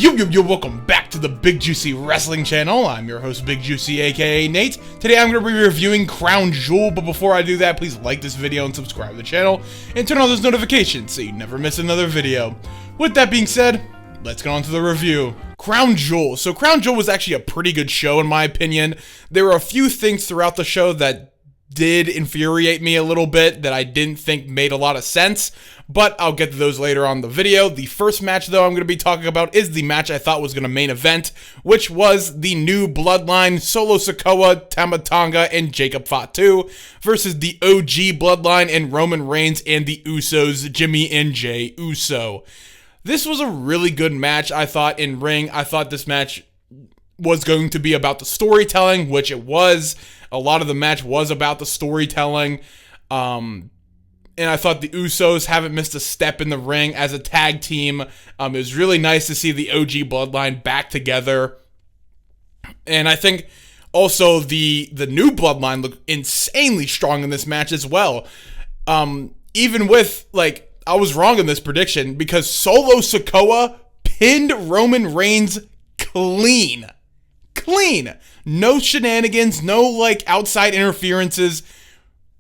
Yo, welcome back to the Big Juicy Wrestling channel. I'm your host, Big Juicy, aka Nate. Today I'm going to be reviewing Crown Jewel, but before I do that, please like this video and subscribe to the channel, and turn on those notifications so you never miss another video. With that being said, let's get on to the review. Crown Jewel. So Crown Jewel was actually a pretty good show in my opinion. There were a few things throughout the show that did infuriate me a little bit that I didn't think made a lot of sense, but I'll get to those later on in the video. The first match, though, I'm going to be talking about is the match I thought was going to main event, which was the new Bloodline, Solo Sikoa, Tama Tonga, and Jacob Fatu versus the OG Bloodline and Roman Reigns and the Usos, Jimmy and Jey Uso. This was a really good match, I thought, in ring. I thought this match was going to be about the storytelling, which it was. A lot of the match was about the storytelling. And I thought the Usos haven't missed a step in the ring as a tag team. It was really nice to see the OG Bloodline back together. And I think also the new Bloodline looked insanely strong in this match as well. Even with, I was wrong in this prediction because Solo Sikoa pinned Roman Reigns clean. No shenanigans, no outside interferences.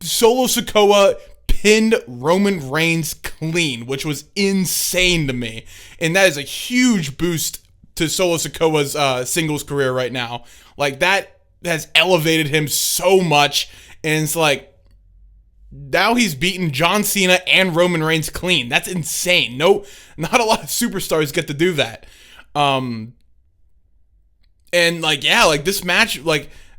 Solo Sikoa pinned Roman Reigns clean, which was insane to me. And that is a huge boost to Solo Sikoa's singles career right now. That has elevated him so much. And it's now he's beaten John Cena and Roman Reigns clean. That's insane. No, not a lot of superstars get to do that. And this match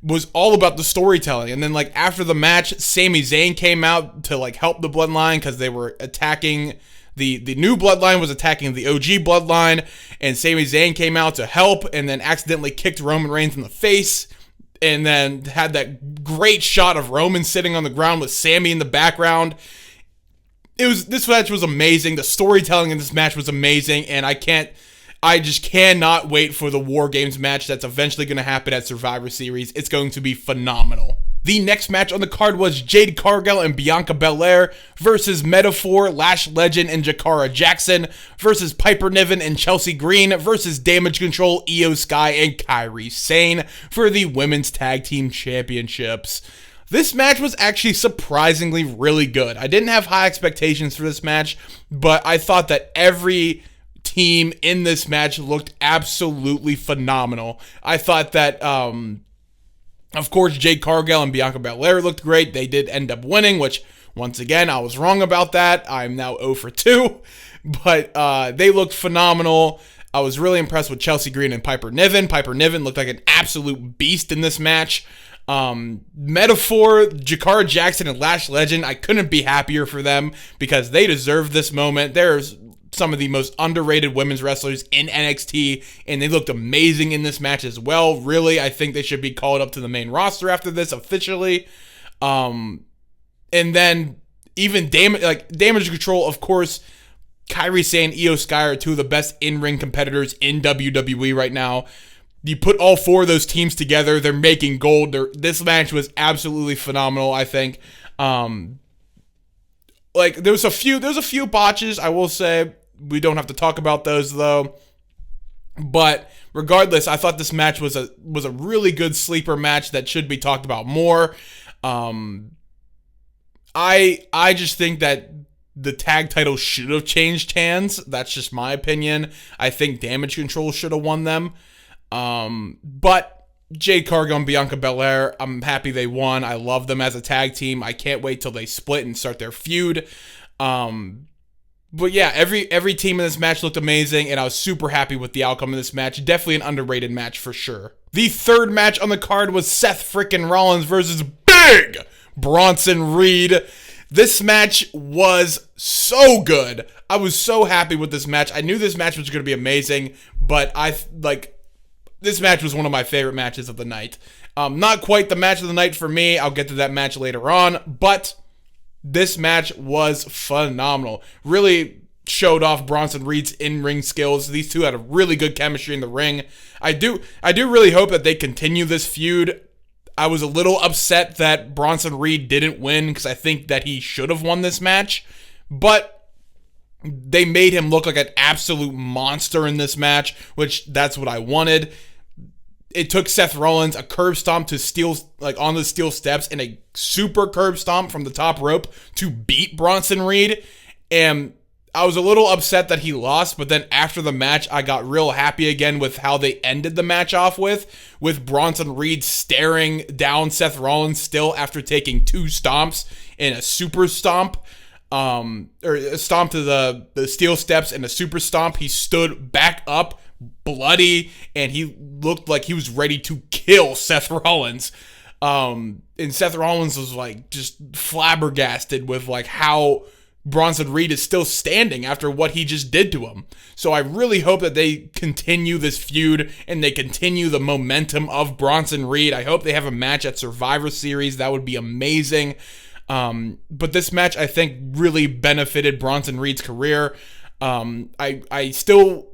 was all about the storytelling. And then after the match, Sami Zayn came out to help the Bloodline because they were attacking the new Bloodline was attacking the OG Bloodline, and Sami Zayn came out to help and then accidentally kicked Roman Reigns in the face. And then had that great shot of Roman sitting on the ground with Sami in the background. This match was amazing. The storytelling in this match was amazing, and I just cannot wait for the War Games match that's eventually going to happen at Survivor Series. It's going to be phenomenal. The next match on the card was Jade Cargill and Bianca Belair versus Metaphor, Lash Legend, and Jakara Jackson versus Piper Niven and Chelsea Green versus Damage Control, Io Sky, and Kairi Sane for the Women's Tag Team Championships. This match was actually surprisingly really good. I didn't have high expectations for this match, but I thought that every team in this match looked absolutely phenomenal. I thought that, of course, Jade Cargill and Bianca Belair looked great. They did end up winning, which, once again, I was wrong about that. I'm now 0 for 2, but they looked phenomenal. I was really impressed with Chelsea Green and Piper Niven. Piper Niven looked like an absolute beast in this match. Metaphor, Jakara Jackson, and Lash Legend, I couldn't be happier for them because they deserve this moment. There's some of the most underrated women's wrestlers in NXT, and they looked amazing in this match as well. Really, I think they should be called up to the main roster after this officially. And then even Damage Control, of course, Kairi Sane, Io Sky are two of the best in-ring competitors in WWE right now. You put all four of those teams together, they're making gold. This match was absolutely phenomenal, I think. There was a few botches, I will say. We don't have to talk about those though. But regardless, I thought this match was a really good sleeper match that should be talked about more. I just think that the tag title should have changed hands. That's just my opinion. I think Damage Control should have won them. But Jade Cargill and Bianca Belair, I'm happy they won. I love them as a tag team. I can't wait till they split and start their feud. But yeah, every team in this match looked amazing, and I was super happy with the outcome of this match. Definitely an underrated match for sure. The third match on the card was Seth frickin' Rollins versus Big Bronson Reed. This match was so good. I was so happy with this match. I knew this match was going to be amazing, but this match was one of my favorite matches of the night. Not quite the match of the night for me. I'll get to that match later on, but this match was phenomenal. Really showed off Bronson Reed's in-ring skills. These two had a really good chemistry in the ring. I do really hope that they continue this feud. I was a little upset that Bronson Reed didn't win because I think that he should have won this match. But They made him look like an absolute monster in this match, which that's what I wanted. It took Seth Rollins a curb stomp to steel, like on the steel steps, and a super curb stomp from the top rope to beat Bronson Reed. And I was a little upset that he lost, but then after the match, I got real happy again with how they ended the match off with Bronson Reed staring down Seth Rollins still after taking 2 stomps and a super stomp. Or a stomp to the steel steps and a super stomp. He stood back up, bloody, and he looked like he was ready to kill Seth Rollins. And Seth Rollins was like just flabbergasted with like how Bronson Reed is still standing after what he just did to him. So I really hope that they continue this feud and they continue the momentum of Bronson Reed. I hope they have a match at Survivor Series. That would be amazing. But this match, I think, really benefited Bronson Reed's career. I still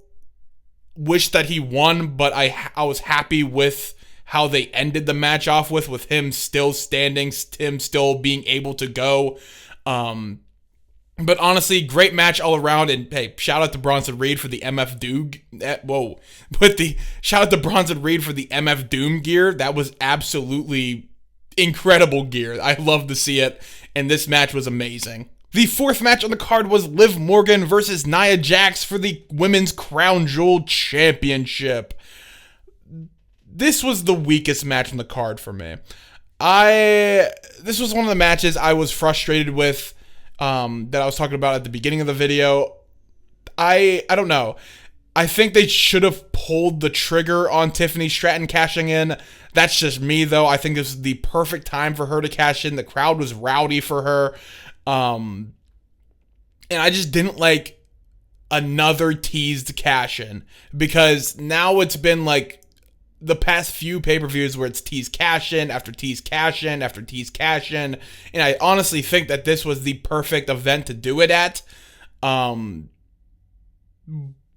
wish that he won, but I was happy with how they ended the match off with him still standing, him still being able to go. But honestly, great match all around. And hey, shout out to Bronson Reed for the MF Doom. Shout out to Bronson Reed for the MF Doom gear. That was absolutely incredible gear. I love to see it, and this match was amazing. The 4th match on the card was Liv Morgan versus Nia Jax for the Women's Crown Jewel Championship. This was the weakest match on the card for me. This was one of the matches I was frustrated with, that I was talking about at the beginning of the video. I don't know. I think they should have pulled the trigger on Tiffany Stratton cashing in. That's just me, though. I think this is the perfect time for her to cash in. The crowd was rowdy for her. And I just didn't like another teased cash in, because now it's been like the past few pay-per-views where it's tease cash in after tease cash in after tease cash in. And I honestly think that this was the perfect event to do it at.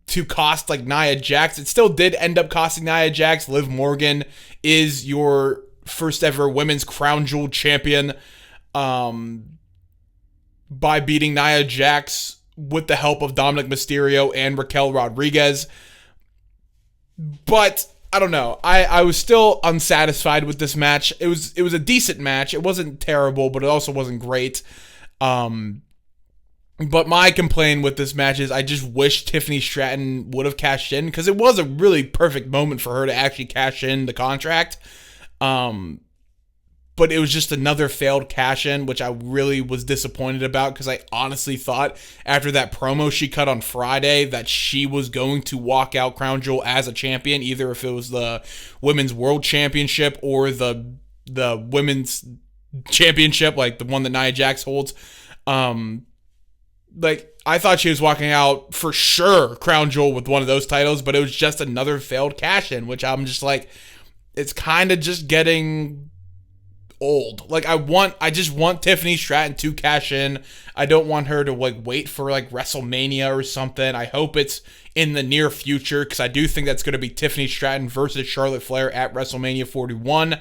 To cost like Nia Jax. It still did end up costing Nia Jax. Liv Morgan is your first ever Women's Crown Jewel champion, by beating Nia Jax with the help of Dominic Mysterio and Raquel Rodriguez. But I don't know. I was still unsatisfied with this match. It was a decent match. It wasn't terrible, but it also wasn't great. But my complaint with this match is I just wish Tiffany Stratton would have cashed in, because it was a really perfect moment for her to actually cash in the contract. But it was just another failed cash in, which I really was disappointed about, because I honestly thought after that promo she cut on Friday that she was going to walk out Crown Jewel as a champion, either if it was the Women's World Championship or the Women's Championship, like the one that Nia Jax holds. Like, I thought she was walking out for sure Crown Jewel with one of those titles, but it was just another failed cash-in, which I'm just like, it's kind of just getting old. Like, I just want Tiffany Stratton to cash in. I don't want her to like wait for like WrestleMania or something. I hope it's in the near future, because I do think that's going to be Tiffany Stratton versus Charlotte Flair at WrestleMania 41.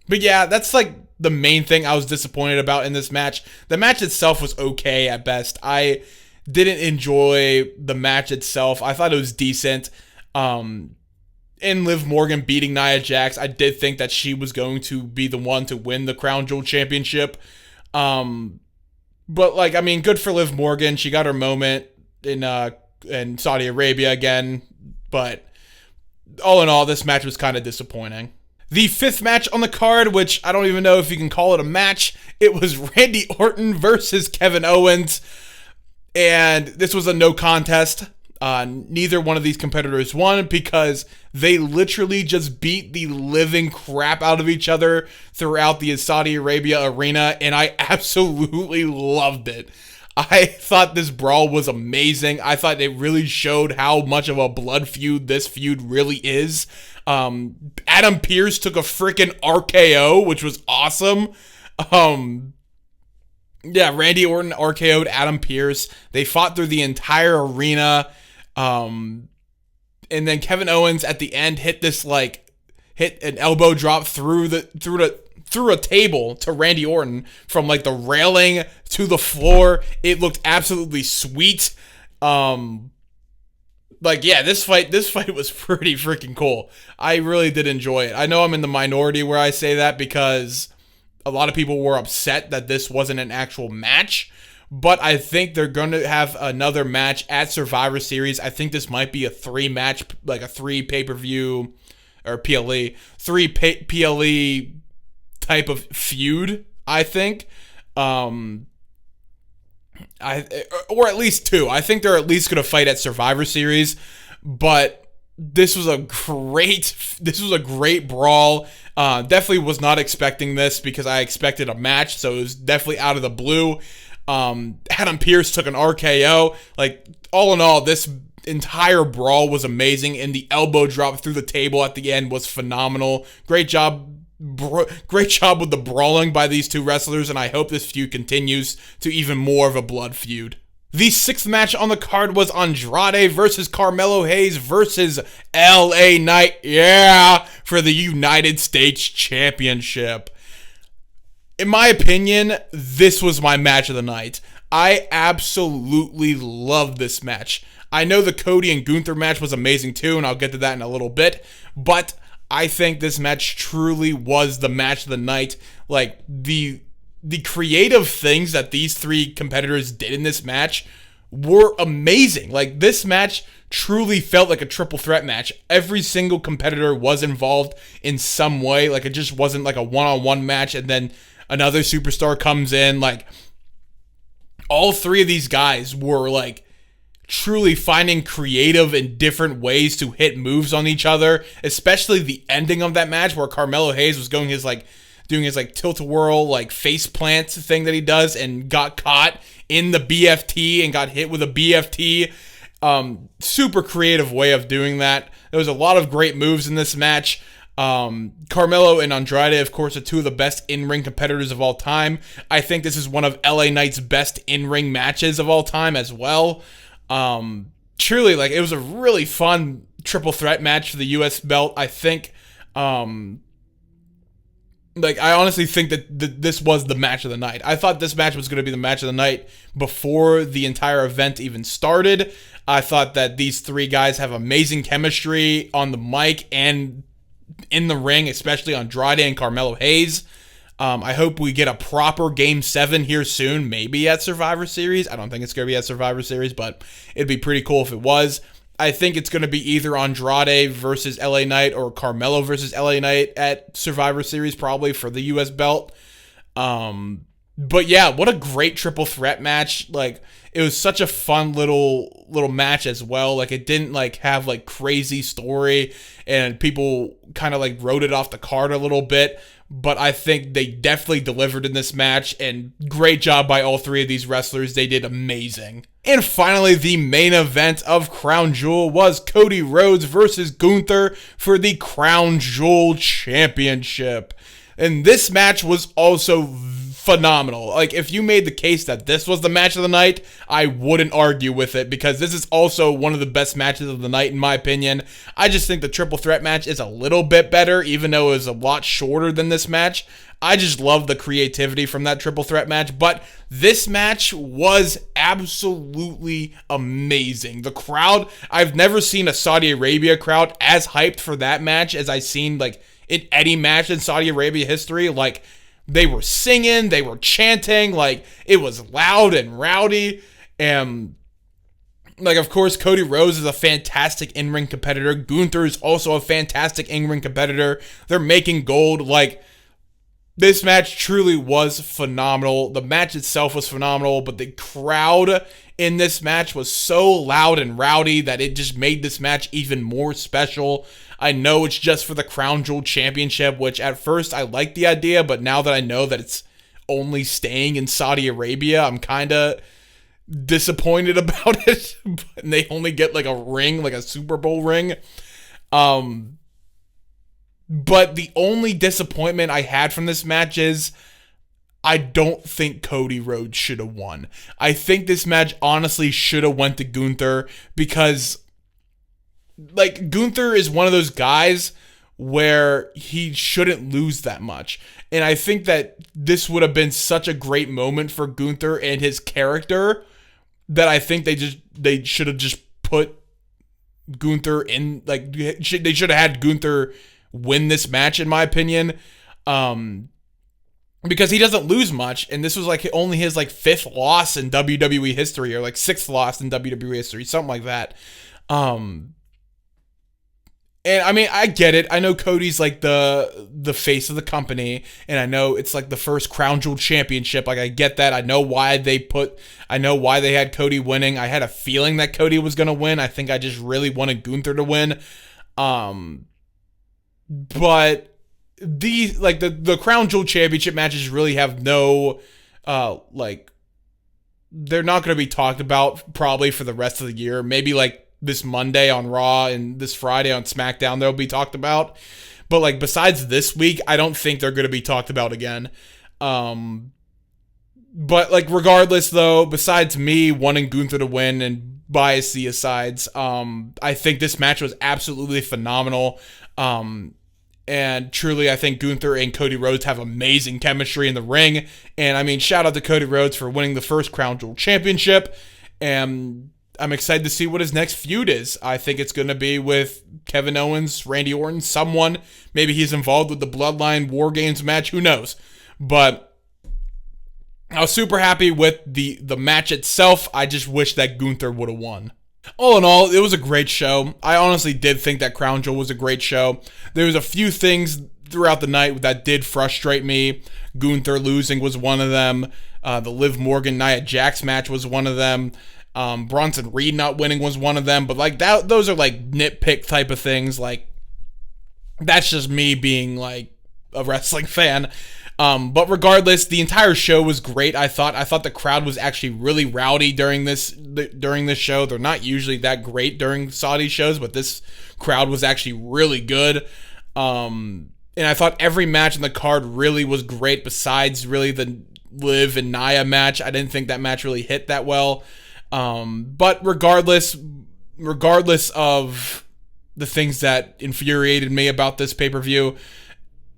But yeah, that's like the main thing I was disappointed about in this match. The match itself was okay at best. I didn't enjoy the match itself. I thought it was decent. And Liv Morgan beating Nia Jax, I did think that she was going to be the one to win the Crown Jewel Championship. But like, I mean, good for Liv Morgan. She got her moment in Saudi Arabia again. But all in all, this match was kind of disappointing. The 5th match on the card, which I don't even know if you can call it a match, it was Randy Orton versus Kevin Owens. And this was a no contest. Neither one of these competitors won, because they literally just beat the living crap out of each other throughout the Saudi Arabia arena, and I absolutely loved it. I thought this brawl was amazing. I thought it really showed how much of a blood feud this feud really is. Adam Pearce took a freaking RKO, which was awesome. Yeah, Randy Orton RKO'd Adam Pearce. They fought through the entire arena. And then Kevin Owens at the end hit an elbow drop through the threw a table to Randy Orton from like the railing to the floor. It looked absolutely sweet. This fight was pretty freaking cool. I really did enjoy it. I know I'm in the minority where I say that because a lot of people were upset that this wasn't an actual match, but I think they're going to have another match at Survivor Series. I think this might be a 3-match, like a 3 pay-per-view or PLE, 3 PLE type of feud, I think. Or at least 2. I think they're at least going to fight at Survivor Series, but this was a great brawl. Definitely was not expecting this because I expected a match, so it was definitely out of the blue. Adam Pearce took an RKO. Like, all in all, this entire brawl was amazing, and the elbow drop through the table at the end was phenomenal. Great job with the brawling by these 2 wrestlers, and I hope this feud continues to even more of a blood feud. The 6th match on the card was Andrade versus Carmelo Hayes versus LA Knight, for the United States Championship. In my opinion, this was my match of the night. I absolutely loved this match. I know the Cody and Gunther match was amazing too, and I'll get to that in a little bit, but I think this match truly was the match of the night. Like, the creative things that these 3 competitors did in this match were amazing. Like, this match truly felt like a triple threat match. Every single competitor was involved in some way. Like, it just wasn't like a one-on-one match and then another superstar comes in. Like, all 3 of these guys were like truly finding creative and different ways to hit moves on each other, especially the ending of that match where Carmelo Hayes was doing his tilt-a-whirl, like, face plant thing that he does and got caught in the BFT and got hit with a BFT. Super creative way of doing that. There was a lot of great moves in this match. Carmelo and Andrade, of course, are 2 of the best in-ring competitors of all time. I think this is one of LA Knight's best in-ring matches of all time as well. Truly, like, it was a really fun triple threat match for the US belt. I think, I honestly think that this was the match of the night. I thought this match was going to be the match of the night before the entire event even started. I thought that these 3 guys have amazing chemistry on the mic and in the ring, especially Andrade and Carmelo Hayes. I hope we get a proper Game 7 here soon, maybe at Survivor Series. I don't think it's going to be at Survivor Series, but it'd be pretty cool if it was. I think it's going to be either Andrade versus LA Knight or Carmelo versus LA Knight at Survivor Series, probably for the US belt. But yeah, what a great triple threat match. Like, it was such a fun little match as well. Like, it didn't like have like crazy story and people kind of like wrote it off the card a little bit. But I think they definitely delivered in this match, and great job by all 3 of these wrestlers. They did amazing. And finally, the main event of Crown Jewel was Cody Rhodes versus Gunther for the Crown Jewel Championship. And this match was also phenomenal. Like, if you made the case that this was the match of the night, I wouldn't argue with it, because this is also one of the best matches of the night, in my opinion. I just think the triple threat match is a little bit better, even though it was a lot shorter than this match. I just love the creativity from that triple threat match, but this match was absolutely amazing. The crowd, I've never seen a Saudi Arabia crowd as hyped for that match as I've seen, like, in any match in Saudi Arabia history. Like, they were singing, they were chanting, like, it was loud and rowdy, and, like, of course, Cody Rhodes is a fantastic in-ring competitor. Gunther is also a fantastic in-ring competitor. They're making gold. Like, this match truly was phenomenal. The match itself was phenomenal, but the crowd in this match was so loud and rowdy that it just made this match even more special. I know it's just for the Crown Jewel Championship, which at first I liked the idea, but now that I know that it's only staying in Saudi Arabia, I'm kind of disappointed about it. And they only get like a ring, like a Super Bowl ring. But the only disappointment I had from this match is I don't think Cody Rhodes should have won. I think this match honestly should have went to Gunther, because, like, Gunther is one of those guys where he shouldn't lose that much. And I think that this would have been such a great moment for Gunther and his character that I think they should have just put Gunther in, like, they should have had Gunther win this match, in my opinion. Because he doesn't lose much, and this was like only his like 5th loss in WWE history, or like 6th loss in WWE history, something like that. And I mean, I get it. I know Cody's like the face of the company, and I know it's like the first Crown Jewel championship. Like, I get that. I know why they had Cody winning. I had a feeling that Cody was gonna win. I think I just really wanted Gunther to win. But the Crown Jewel championship matches really have no they're not gonna be talked about probably for the rest of the year. Maybe like this Monday on Raw and this Friday on SmackDown they'll be talked about, but like besides this week, I don't think they're going to be talked about again. But like regardless though, besides me wanting Gunther to win and biasy asides, I think this match was absolutely phenomenal. And truly, I think Gunther and Cody Rhodes have amazing chemistry in the ring. And I mean, shout out to Cody Rhodes for winning the first Crown Jewel championship. And I'm excited to see what his next feud is. I think it's going to be with Kevin Owens, Randy Orton, someone. Maybe he's involved with the Bloodline War Games match. Who knows? But I was super happy with the match itself. I just wish that Gunther would have won. All in all, it was a great show. I honestly did think that Crown Jewel was a great show. There was a few things throughout the night that did frustrate me. Gunther losing was one of them. The Liv Morgan Nia Jax match was one of them. Bronson Reed not winning was one of them, but like those are like nitpick type of things. Like, that's just me being like a wrestling fan. But regardless, the entire show was great. I thought the crowd was actually really rowdy during this show. They're not usually that great during Saudi shows, but this crowd was actually really good. And I thought every match on the card really was great. Besides really the Liv and Nia match, I didn't think that match really hit that well. But regardless of the things that infuriated me about this pay-per-view,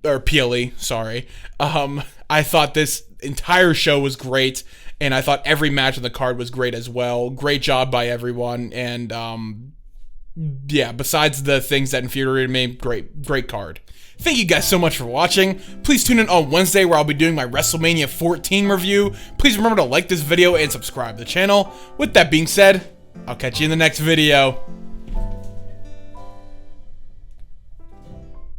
or PLE, sorry, I thought this entire show was great, and I thought every match on the card was great as well. Great job by everyone, and yeah, besides the things that infuriated me, great card. Thank you guys so much for watching. Please tune in on Wednesday where I'll be doing my WrestleMania 14 review. Please remember to like this video and subscribe to the channel. With that being said, I'll catch you in the next video.